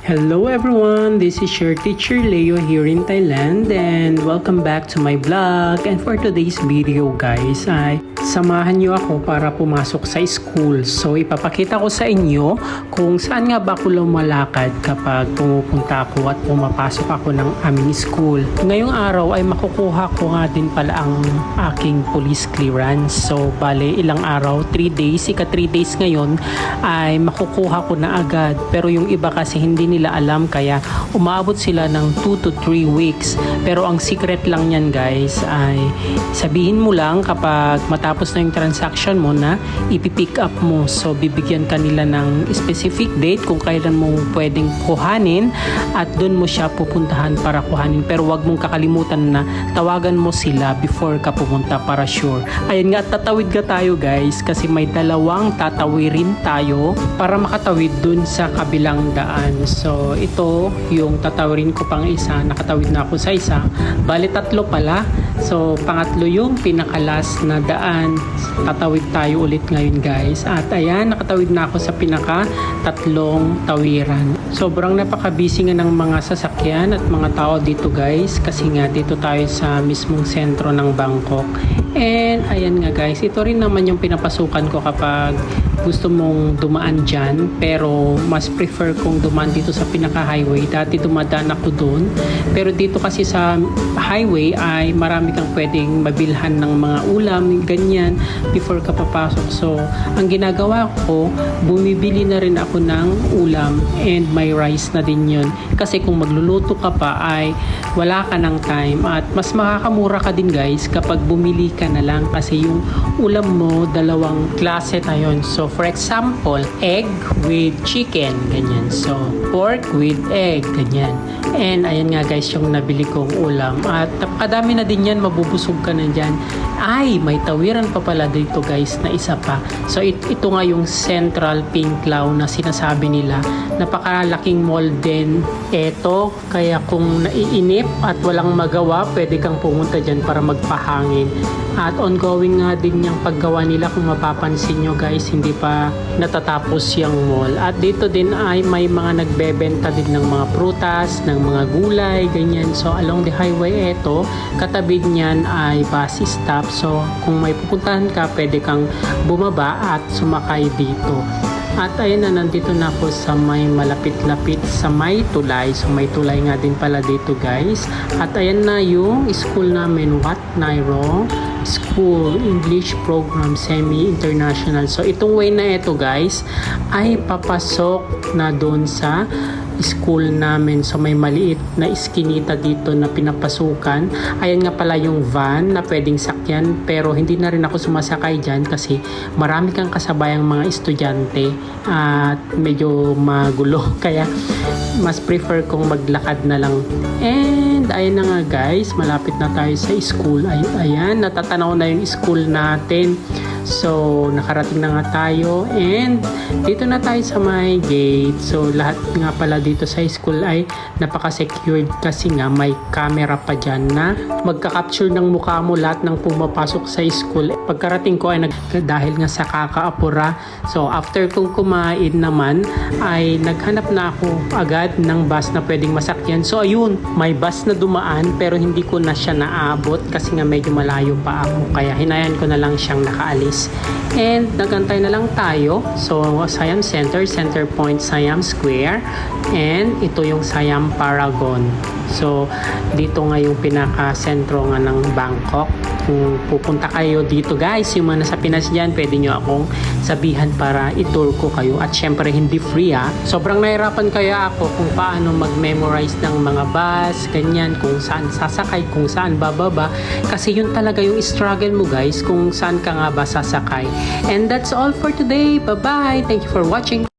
Hello everyone, this is your teacher Leo here in Thailand and welcome back to my vlog. And for today's video guys ay samahan nyo ako para pumasok sa school. So ipapakita ko sa inyo kung saan nga ba ako lumalakad kapag pumupunta ako at pumapasok ako ng aming school. Ngayong araw ay makukuha ko nga din pala ang aking police clearance. So bale ilang araw, 3 days, ika 3 days ngayon ay makukuha ko na agad. Pero yung iba kasi hindi nila alam kaya umabot sila ng 2 to 3 weeks. Pero ang secret lang yan guys ay sabihin mo lang kapag matapos na yung transaction mo na ipipick up mo. So bibigyan ka nila ng specific date kung kailan mo pwedeng kuhanin at doon mo siya pupuntahan para kuhanin. Pero wag mong kakalimutan na tawagan mo sila before ka pumunta para sure. Ayun nga, tatawid ka tayo guys kasi may dalawang tatawirin tayo para makatawid dun sa kabilang daan. So ito yung tatawirin ko pang isa, nakatawid na ako sa isa, bali tatlo pala. So pangatlo yung pinakalas na daan, tatawid tayo ulit ngayon guys. At ayan, nakatawid na ako sa pinaka tatlong tawiran. Sobrang napaka-busy nga ng mga sasakyan at mga tao dito guys kasi nga dito tayo sa mismong sentro ng Bangkok. And ayan nga guys, ito rin naman yung pinapasukan ko kapag gusto mong dumaan dyan, pero mas prefer kong dumaan dito sa pinaka-highway. Dati dumadaan ako doon, pero dito kasi sa highway ay marami kang pwedeng mabilhan ng mga ulam, ganyan, before ka papasok. So, ang ginagawa ko, bumibili na rin ako ng ulam and may rice na din yun. Kasi kung magluluto ka pa ay wala ka ng time at mas makakamura ka din guys kapag bumili ka na lang kasi yung ulam mo, dalawang klase na yun. So, for example, egg with chicken, ganyan. So, pork with egg, ganyan. And ayan nga guys yung nabili kong ulam. At napakadami na din yan, mabubusog ka na dyan. Ay, may tawiran pa pala dito guys na isa pa. So, ito nga yung Central Pink Cloud na sinasabi nila. Napakalaking mall din eto. Kaya kung naiinip at walang magawa, pwede kang pumunta dyan para magpahangin. At ongoing nga din yung paggawa nila kung mapapansin nyo guys, hindi pa natatapos yung mall. At dito din ay may mga nagbebenta din ng mga prutas, ng mga gulay, ganyan. So along the highway eto, katabi niyan ay bus stop. So kung may pupuntahan ka, pwede kang bumaba at sumakay dito. At ayun na, nandito na ako sa may malapit-lapit sa may tulay. So may tulay nga din pala dito guys. At ayan na yung school namin, Wat Nairo School English Program Semi-International. So itong way na ito guys ay papasok na doon sa school namin. So may maliit na iskinita dito na pinapasukan. Ayan nga pala yung van na pwedeng sakyan, pero hindi na rin ako sumasakay dyan kasi marami kang kasabayang mga estudyante at medyo magulo kaya mas prefer kong maglakad na lang. And ayan na nga guys, malapit na tayo sa school. Ayan, natatanaw na yung school natin. So, nakarating na nga tayo and dito na tayo sa may gate. So, lahat nga pala dito sa school ay napaka-secured kasi nga may camera pa dyan na magka-capture ng mukha mo lahat ng pumapasok sa school. Pagkarating ko ay dahil nga sa kakaapura. So, after kong kumain naman ay naghanap na ako agad ng bus na pwedeng masakyan. So, ayun, may bus na dumaan pero hindi ko na siya naabot kasi nga medyo malayo pa ako. Kaya hinayan ko na lang siyang nakaalis. And nagantay na lang tayo. So Siam Center, Center Point Siam Square, and ito yung Siam Paragon. So dito nga yung pinaka-sentro nga ng Bangkok. Kung pupunta kayo dito guys, yung mga nasa Pinas dyan, pwede nyo akong sabihan para i-tour ko kayo. At syempre hindi free ha. Sobrang nahirapan kaya ako kung paano mag-memorize ng mga bus, ganyan, kung saan sasakay, kung saan bababa. Kasi yun talaga yung struggle mo guys, kung saan ka nga ba sasakay. And that's all for today. Bye-bye! Thank you for watching!